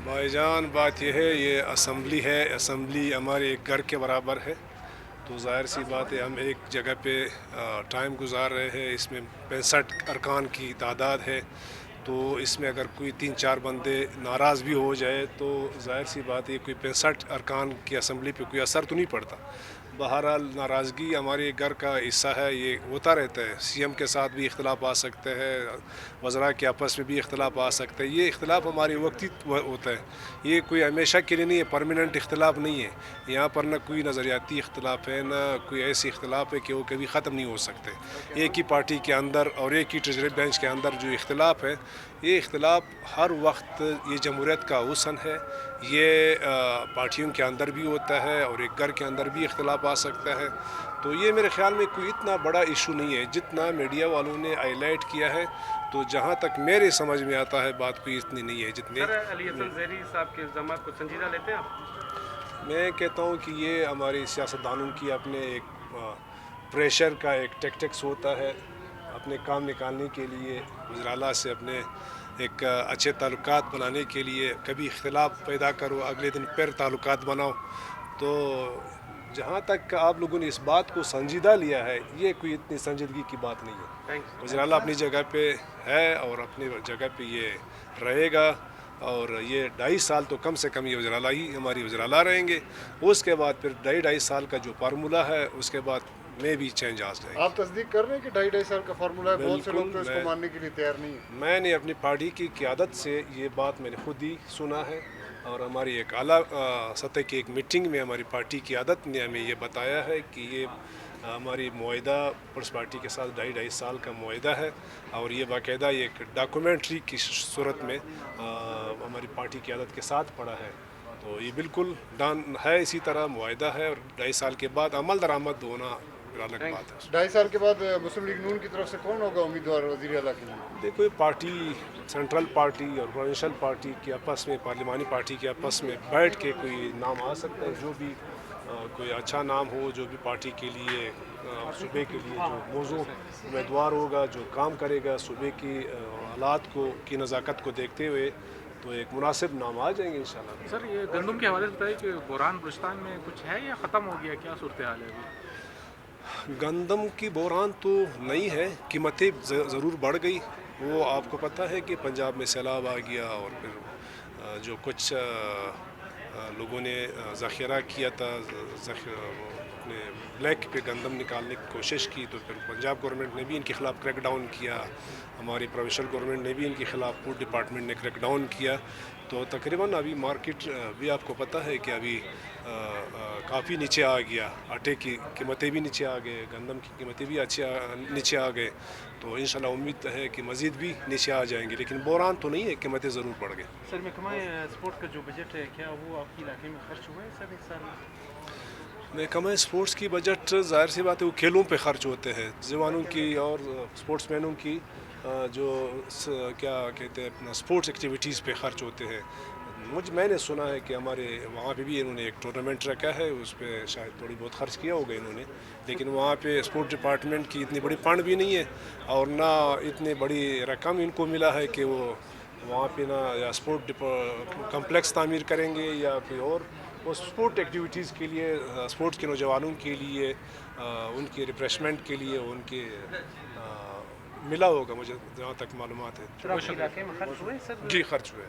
भाई जान, बात यह है, ये असम्बली है। असम्बली हमारे एक घर के बराबर है। तो ज़ाहिर सी बात है, हम एक जगह पे टाइम गुजार रहे हैं। इसमें 65 अरकान की तादाद है। तो इसमें अगर कोई 3-4 बंदे नाराज़ भी हो जाए तो ज़ाहिर सी बात है, कोई 65 अरकान की असम्बली पे कोई असर तो नहीं पड़ता। बहरहाल नाराज़गी हमारे घर का हिस्सा है, ये होता रहता है। सीएम के साथ भी इख्तलाफ आ सकते हैं, वज़रा के आपस में भी इख्तलाफ आ सकते हैं। ये इख्तलाफ हमारे वक्ती होता है, ये कोई हमेशा के लिए नहीं है, परमानेंट इख्तलाफ नहीं है। यहाँ पर न कोई नज़रियाती इख्तलाफ है, न कोई ऐसी इख्तलाफ है कि वो कभी ख़त्म नहीं हो सकते। एक ही पार्टी के अंदर और एक ही ट्रेजरी बेंच के अंदर जो इख्तलाफ है, ये इख्तलाफ हर वक्त ये जमहूरियत का हुस्न है। ये पार्टियों के अंदर भी होता है और एक घर के अंदर भी इख्तलाफ आ सकता है। तो ये मेरे ख़्याल में कोई इतना बड़ा इशू नहीं है जितना मीडिया वालों ने हाईलाइट किया है। तो जहाँ तक मेरे समझ में आता है, बात कोई इतनी नहीं है जितनी। सर, अली हसन ज़ैरी साहब के इल्ज़ामात को संजीदा लेते हैं आप? मैं कहता हूँ कि ये हमारे सियासतदानों की अपने एक प्रेशर का एक टैक्टिक्स होता है, अपने काम निकालने के लिए, वज़ीर-ए-आला से अपने एक अच्छे ताल्लुकात बनाने के लिए। कभी इख्तिलाफ पैदा करो, अगले दिन फिर ताल्लुकात बनाओ। तो जहाँ तक आप लोगों ने इस बात को संजीदा लिया है, ये कोई इतनी संजीदगी की बात नहीं है। वज़ीर-ए-आला अपनी जगह पे है और अपनी जगह पे ये रहेगा। और ये 2.5 साल तो कम से कम ये वज़ीर-ए-आला ही हमारी वज़ीर-ए-आला रहेंगे। उसके बाद फिर 2.5 साल का जो फार्मूला है, उसके बाद में भी चेंज आ जाएगी। आप तस्दीक कर रहे हैं कि 2.5 साल का फार्मूला है? बहुत से लोग तो इसको मैं- मानने के लिए तैयार नहीं है। मैंने अपनी पार्टी की क़ियादत से ये बात मैंने खुद ही सुना है और हमारी एक आला सतह की एक मीटिंग में हमारी पार्टी की क़ियादत ने हमें ये बताया है कि ये हमारी मुआहिदा पीपल्स पार्टी के साथ 2.5 साल का मुआहिदा है। और ये बाकायदा एक डॉक्यूमेंट्री की सूरत में हमारी पार्टी की क़ियादत के साथ पड़ा है। तो ये बिल्कुल डन है, इसी तरह मुआहिदा है। और 2.5 साल के बाद अमल दरामद होना फिर अलग बात है। 2.5 साल के बाद मुस्लिम लीग नून की तरफ से कौन होगा उम्मीदवार वज़ीर आला के लिए? देखो, ये पार्टी, सेंट्रल पार्टी और प्रोविंशियल पार्टी के आपस में, पार्लिमानी पार्टी के आपस में बैठ के कोई नाम आ सकता है। जो भी कोई अच्छा नाम हो, जो भी पार्टी के लिए सूबे के लिए जो मौजू उम्मीदवार होगा, जो काम करेगा सूबे की हालात को की नज़ाकत को देखते हुए, तो एक मुनासिब नाम आ जाएंगे इंशाल्लाह। सर, ये गंदम के हवाले से बताइए कि बुरहान बलूचिस्तान में कुछ है या ख़त्म हो गया, क्या सूरत हाल है अभी? गंदम की बहरान तो नहीं है, कीमतें ज़रूर बढ़ गई। वो आपको पता है कि पंजाब में सैलाब आ गया और फिर जो कुछ लोगों ने ज़ख़ीरा किया था, अपने ब्लैक पे गंदम निकालने की कोशिश की, तो फिर पंजाब गवर्नमेंट ने भी इनके ख़िलाफ़ क्रैक डाउन किया। हमारी प्रोविंशियल गवर्नमेंट ने भी इनके ख़िलाफ़, फूड डिपार्टमेंट ने क्रैक डाउन किया। तो तकरीबन अभी मार्केट भी आपको पता है कि अभी काफ़ी नीचे आ गया। आटे की कीमतें भी नीचे आ गए, गंदम की कीमतें भी नीचे आ गए। तो इंशाल्लाह उम्मीद है कि मज़ीद भी नीचे आ जाएंगे, लेकिन बहरान तो नहीं है, कीमतें ज़रूर बढ़ गई। सर, महकमा स्पोर्ट का जो बजट है, क्या वो आपके इलाके में खर्च हुआ है सर इस साल? महकमा स्पोर्ट्स की बजट, ज़ाहिर सी बात है, वो खेलों पे ख़र्च होते हैं, जवानों की और स्पोर्ट्समैनों की जो क्या कहते हैं, अपना स्पोर्ट्स एक्टिविटीज़ पे ख़र्च होते हैं। मैंने सुना है कि हमारे वहाँ पे भी इन्होंने एक टूर्नामेंट रखा है, उस पर शायद थोड़ी बहुत खर्च किया होगा इन्होंने। लेकिन वहाँ पे स्पोर्ट्स डिपार्टमेंट की इतनी बड़ी फंड भी नहीं है और ना इतनी बड़ी रकम इनको मिला है कि वो वहाँ पे ना या स्पोर्ट कम्प्लेक्स तामीर करेंगे या कोई और वो स्पोर्ट एक्टिविटीज़ के लिए, स्पोर्ट्स के नौजवानों के लिए, उनके रिफ्रेशमेंट के लिए उनके मिला होगा, मुझे जहाँ तक मालूमात है। सर, आपके इलाके में खर्च हुए सर? जी, खर्च हुए।